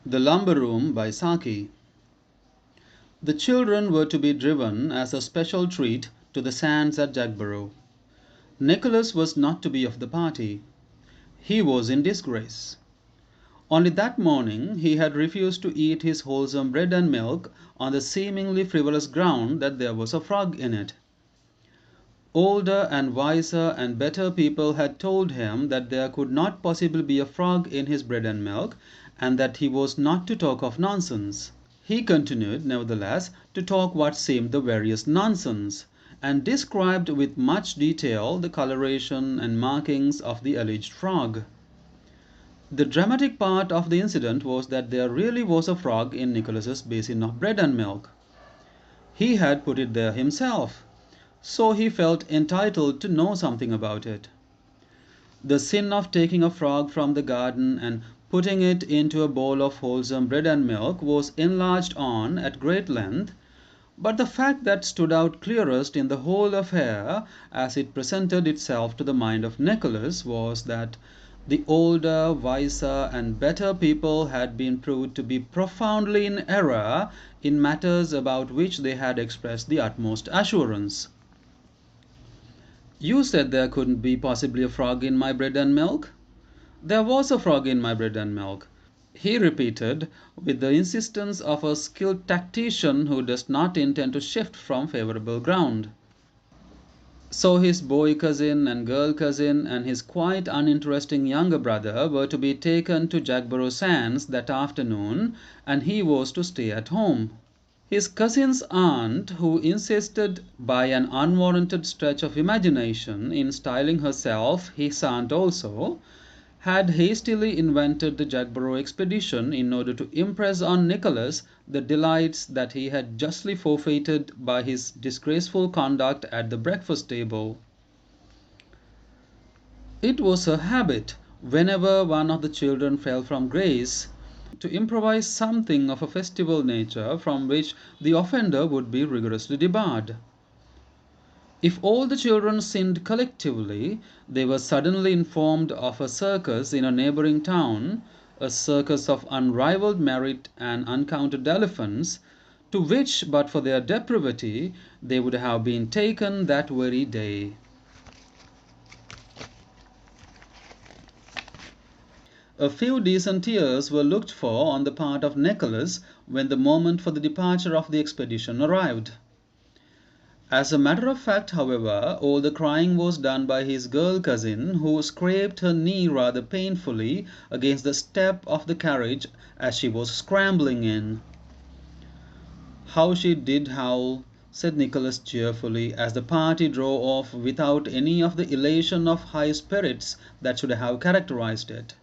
The Lumber Room by Saki. The children were to be driven as a special treat to the sands at Jagborough. Nicholas was not to be of the party. He was in disgrace. Only that morning he had refused to eat his wholesome bread and milk on the seemingly frivolous ground that there was a frog in it. Older and wiser and better people had told him that there could not possibly be a frog in his bread and milk, and that he was not to talk of nonsense. He continued, nevertheless, to talk what seemed the veriest nonsense, and described with much detail the coloration and markings of the alleged frog. The dramatic part of the incident was that there really was a frog in Nicholas's basin of bread and milk. He had put it there himself, so he felt entitled to know something about it. The sin of taking a frog from the garden and putting it into a bowl of wholesome bread and milk was enlarged on at great length, but the fact that stood out clearest in the whole affair, as it presented itself to the mind of Nicholas, was that the older, wiser, and better people had been proved to be profoundly in error in matters about which they had expressed the utmost assurance. "You said there couldn't be possibly a frog in my bread and milk?" "There was a frog in my bread and milk," he repeated, with the insistence of a skilled tactician who does not intend to shift from favorable ground. So his boy cousin and girl cousin and his quite uninteresting younger brother were to be taken to Jagborough Sands that afternoon, and he was to stay at home. His cousin's aunt, who insisted by an unwarranted stretch of imagination in styling herself his aunt also, had hastily invented the Jagborough expedition in order to impress on Nicholas the delights that he had justly forfeited by his disgraceful conduct at the breakfast table. It was her habit, whenever one of the children fell from grace, to improvise something of a festival nature from which the offender would be rigorously debarred. If all the children sinned collectively, they were suddenly informed of a circus in a neighboring town, a circus of unrivalled merit and uncounted elephants, to which, but for their depravity, they would have been taken that very day. A few decent tears were looked for on the part of Nicholas when the moment for the departure of the expedition arrived. As a matter of fact, however, all the crying was done by his girl cousin, who scraped her knee rather painfully against the step of the carriage as she was scrambling in. "How she did howl," said Nicholas cheerfully, as the party drove off without any of the elation of high spirits that should have characterized it.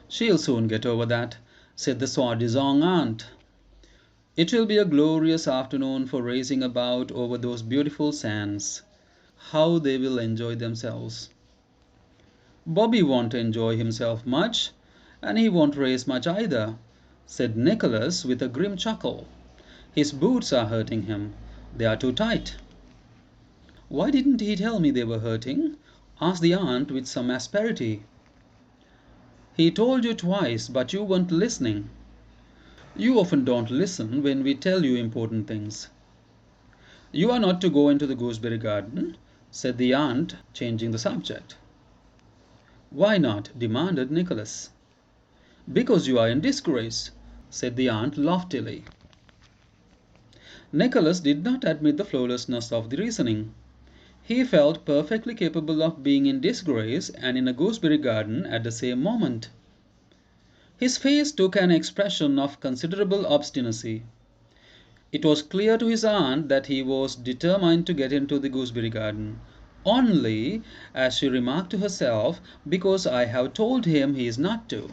"She'll soon get over that," said the soi-disant aunt. "It will be a glorious afternoon for racing about over those beautiful sands. How they will enjoy themselves!" "Bobby won't enjoy himself much, and he won't race much either," said Nicholas with a grim chuckle. "His boots are hurting him. They are too tight." "Why didn't he tell me they were hurting?" asked the aunt with some asperity. "He told you twice, but you weren't listening." "You often don't listen when we tell you important things." "You are not to go into the gooseberry garden," said the aunt, changing the subject. "Why not?" demanded Nicholas. "Because you are in disgrace," said the aunt loftily. Nicholas did not admit the flawlessness of the reasoning. He felt perfectly capable of being in disgrace and in a gooseberry garden at the same moment. His face took an expression of considerable obstinacy. It was clear to his aunt that he was determined to get into the gooseberry garden. "Only," as she remarked to herself, "because I have told him he is not to."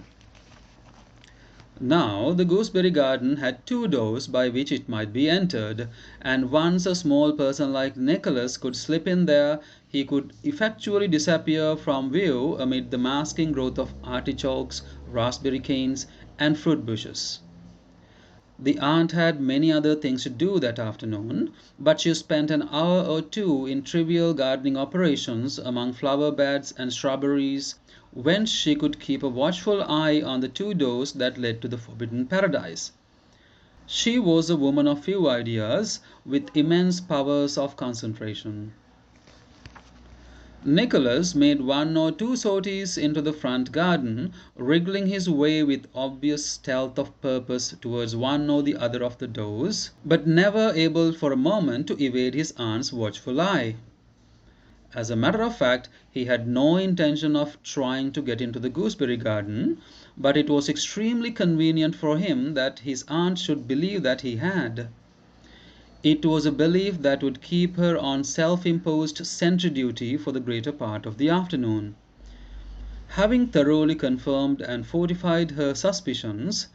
Now the gooseberry garden had two doors by which it might be entered, and once a small person like Nicholas could slip in there, he could effectually disappear from view amid the masking growth of artichokes, raspberry canes, and fruit bushes. The aunt had many other things to do that afternoon, but she spent an hour or two in trivial gardening operations among flower beds and shrubberies, whence she could keep a watchful eye on the two doors that led to the forbidden paradise. She was a woman of few ideas, with immense powers of concentration. Nicholas made one or two sorties into the front garden, wriggling his way with obvious stealth of purpose towards one or the other of the doors, but never able for a moment to evade his aunt's watchful eye. As a matter of fact, he had no intention of trying to get into the gooseberry garden, but it was extremely convenient for him that his aunt should believe that he had. It was a belief that would keep her on self-imposed sentry duty for the greater part of the afternoon. Having thoroughly confirmed and fortified her suspicions,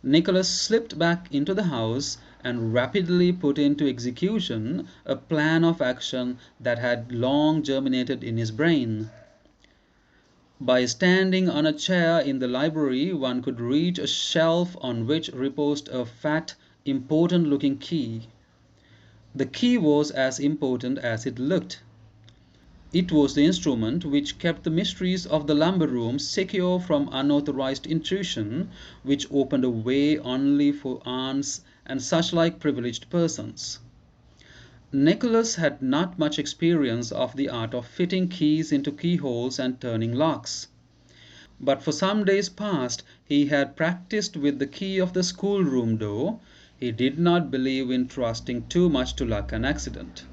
Nicholas slipped back into the house and rapidly put into execution a plan of action that had long germinated in his brain. By standing on a chair in the library, one could reach a shelf on which reposed a fat, important-looking key. The key was as important as it looked. It was the instrument which kept the mysteries of the lumber room secure from unauthorized intrusion, which opened a way only for aunts and such like privileged persons. Nicholas had not much experience of the art of fitting keys into keyholes and turning locks, but for some days past he had practiced with the key of the schoolroom door. He did not believe in trusting too much to luck and accident.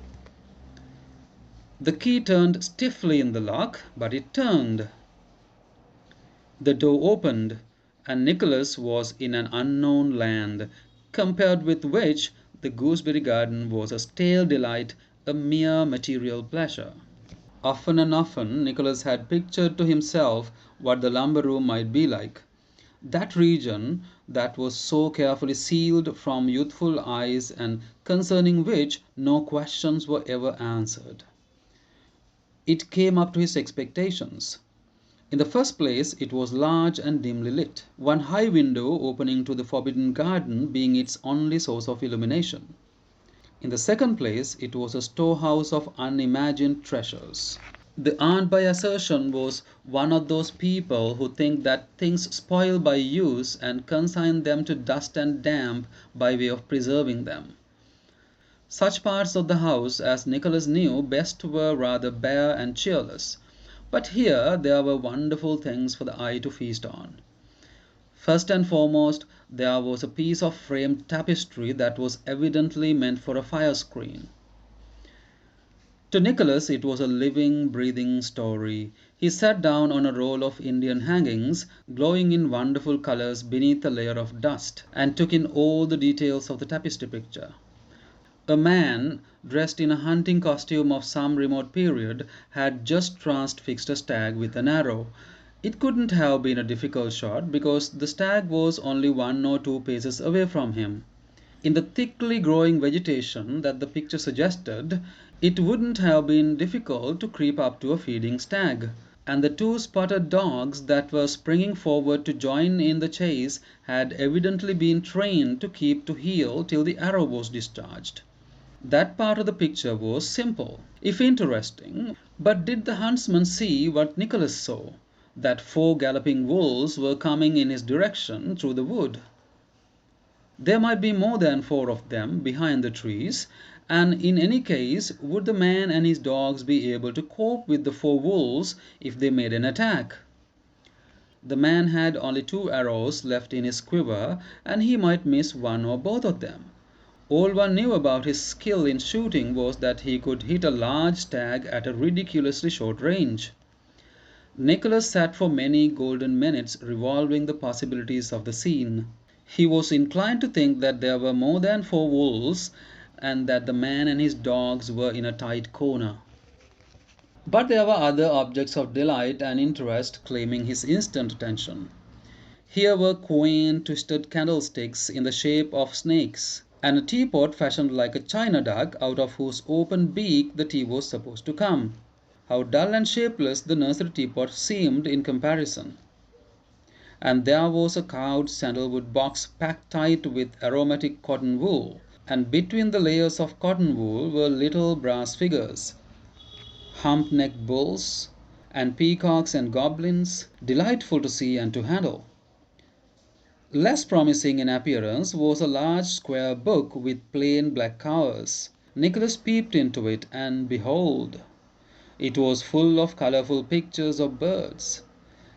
The key turned stiffly in the lock, but it turned. The door opened, and Nicholas was in an unknown land, compared with which the gooseberry garden was a stale delight, a mere material pleasure. Often and often Nicholas had pictured to himself what the lumber room might be like. That region that was so carefully sealed from youthful eyes and concerning which no questions were ever answered. It came up to his expectations. In the first place, it was large and dimly lit, one high window opening to the forbidden garden being its only source of illumination. In the second place, it was a storehouse of unimagined treasures. The aunt by assertion was one of those people who think that things spoil by use and consign them to dust and damp by way of preserving them. Such parts of the house as Nicholas knew best were rather bare and cheerless, but here there were wonderful things for the eye to feast on. First and foremost, there was a piece of framed tapestry that was evidently meant for a fire screen. To Nicholas it was a living, breathing story. He sat down on a roll of Indian hangings, glowing in wonderful colors beneath a layer of dust, and took in all the details of the tapestry picture. A man, dressed in a hunting costume of some remote period, had just transfixed a stag with an arrow. It couldn't have been a difficult shot, because the stag was only 1 or 2 paces away from him. In the thickly growing vegetation that the picture suggested, it wouldn't have been difficult to creep up to a feeding stag, and the 2 spotted dogs that were springing forward to join in the chase had evidently been trained to keep to heel till the arrow was discharged. That part of the picture was simple, if interesting, but did the huntsman see what Nicholas saw? That 4 galloping wolves were coming in his direction through the wood. There might be more than 4 of them behind the trees, and in any case would the man and his dogs be able to cope with the 4 wolves if they made an attack? The man had only 2 arrows left in his quiver, and he might miss one or both of them. All one knew about his skill in shooting was that he could hit a large stag at a ridiculously short range. Nicholas sat for many golden minutes revolving the possibilities of the scene. He was inclined to think that there were more than 4 wolves, and that the man and his dogs were in a tight corner. But there were other objects of delight and interest claiming his instant attention. Here were quaint twisted candlesticks in the shape of snakes, and a teapot fashioned like a china duck, out of whose open beak the tea was supposed to come. How dull and shapeless the nursery teapot seemed in comparison! and there was a carved sandalwood box packed tight with aromatic cotton wool, and between the layers of cotton wool were little brass figures, hump-necked bulls, and peacocks and goblins, delightful to see and to handle. Less promising in appearance was a large square book with plain black covers. Nicholas peeped into it, and behold, it was full of colorful pictures of birds.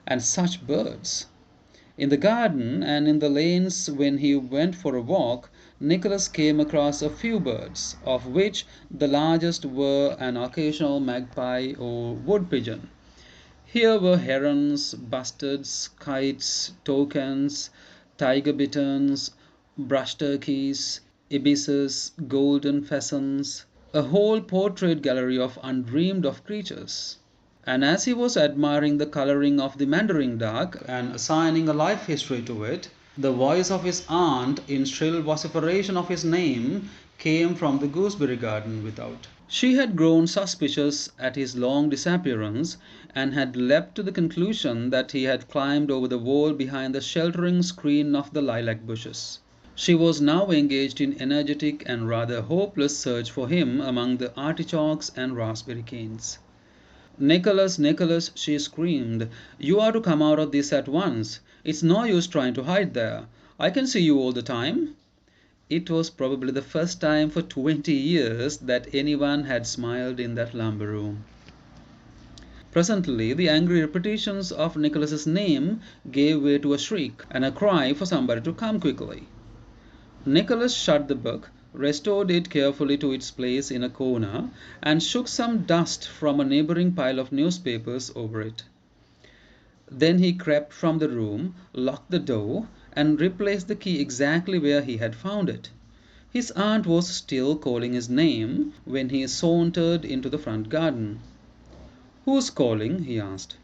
And such birds! In the garden and in the lanes when he went for a walk, Nicholas came across a few birds, of which the largest were an occasional magpie or wood pigeon. Here were herons, bustards, kites, toucans, tiger bitterns, brush turkeys, ibises, golden pheasants, a whole portrait gallery of undreamed of creatures. And as he was admiring the coloring of the mandarin duck and assigning a life history to it, the voice of his aunt in shrill vociferation of his name came from the gooseberry garden without. She had grown suspicious at his long disappearance, and had leapt to the conclusion that he had climbed over the wall behind the sheltering screen of the lilac bushes. She was now engaged in energetic and rather hopeless search for him among the artichokes and raspberry canes. "Nicholas, Nicholas," she screamed, "you are to come out of this at once. It's no use trying to hide there. I can see you all the time." It was probably the first time for 20 years that anyone had smiled in that lumber room. Presently the angry repetitions of Nicholas's name gave way to a shriek, and a cry for somebody to come quickly. Nicholas shut the book, restored it carefully to its place in a corner, and shook some dust from a neighboring pile of newspapers over it. Then he crept from the room, locked the door, and replaced the key exactly where he had found it. His aunt was still calling his name when he sauntered into the front garden. "Who's calling?" he asked.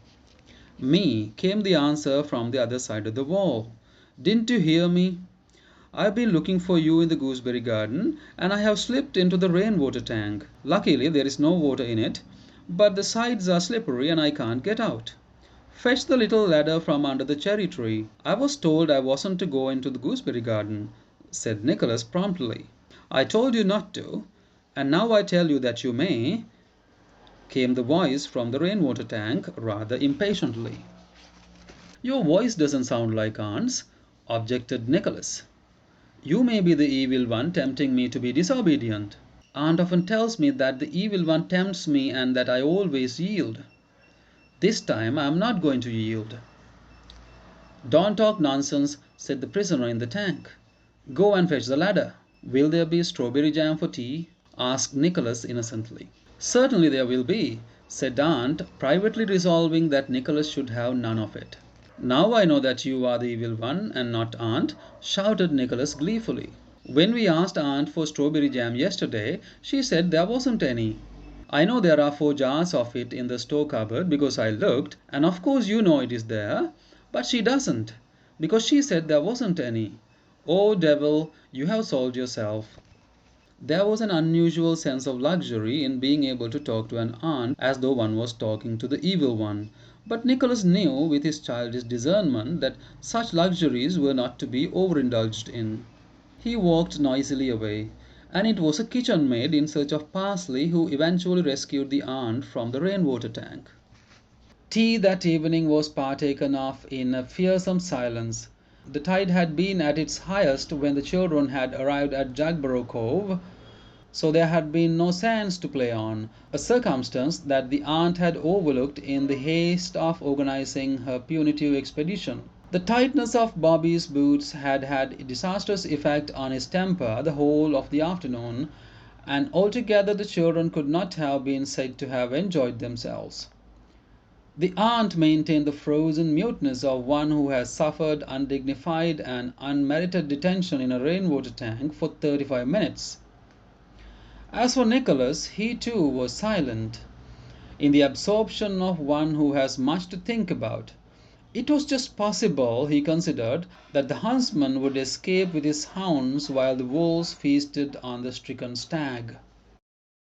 "Me," came the answer from the other side of the wall. "Didn't you hear me? I've been looking for you in the gooseberry garden, and I have slipped into the rainwater tank. Luckily there is no water in it, but the sides are slippery and I can't get out. Fetch the little ladder from under the cherry tree." "I was told I wasn't to go into the gooseberry garden," said Nicholas promptly. "I told you not to, and now I tell you that you may," came the voice from the rainwater tank rather impatiently. "Your voice doesn't sound like aunt's," objected Nicholas. "You may be the evil one tempting me to be disobedient. Aunt often tells me that the evil one tempts me and that I always yield. This time I am not going to yield." "Don't talk nonsense," said the prisoner in the tank. "Go and fetch the ladder." "Will there be strawberry jam for tea?" asked Nicholas innocently. "Certainly there will be," said aunt, privately resolving that Nicholas should have none of it. "Now I know that you are the evil one and not aunt," shouted Nicholas gleefully. "When we asked aunt for strawberry jam yesterday, she said there wasn't any. I know there are 4 jars of it in the store cupboard because I looked, and of course you know it is there, but she doesn't, because she said there wasn't any. Oh, devil, you have sold yourself." There was an unusual sense of luxury in being able to talk to an aunt as though one was talking to the evil one, but Nicholas knew with his childish discernment that such luxuries were not to be overindulged in. He walked noisily away, and it was a kitchen maid in search of parsley who eventually rescued the aunt from the rainwater tank. Tea that evening was partaken of in a fearsome silence. The tide had been at its highest when the children had arrived at Jagborough Cove, so there had been no sands to play on, a circumstance that the aunt had overlooked in the haste of organizing her punitive expedition. The tightness of Bobby's boots had had a disastrous effect on his temper the whole of the afternoon, and altogether the children could not have been said to have enjoyed themselves. The aunt maintained the frozen muteness of one who has suffered undignified and unmerited detention in a rainwater tank for 35 minutes. As for Nicholas, he too was silent, in the absorption of one who has much to think about. It was just possible, he considered, that the huntsman would escape with his hounds while the wolves feasted on the stricken stag.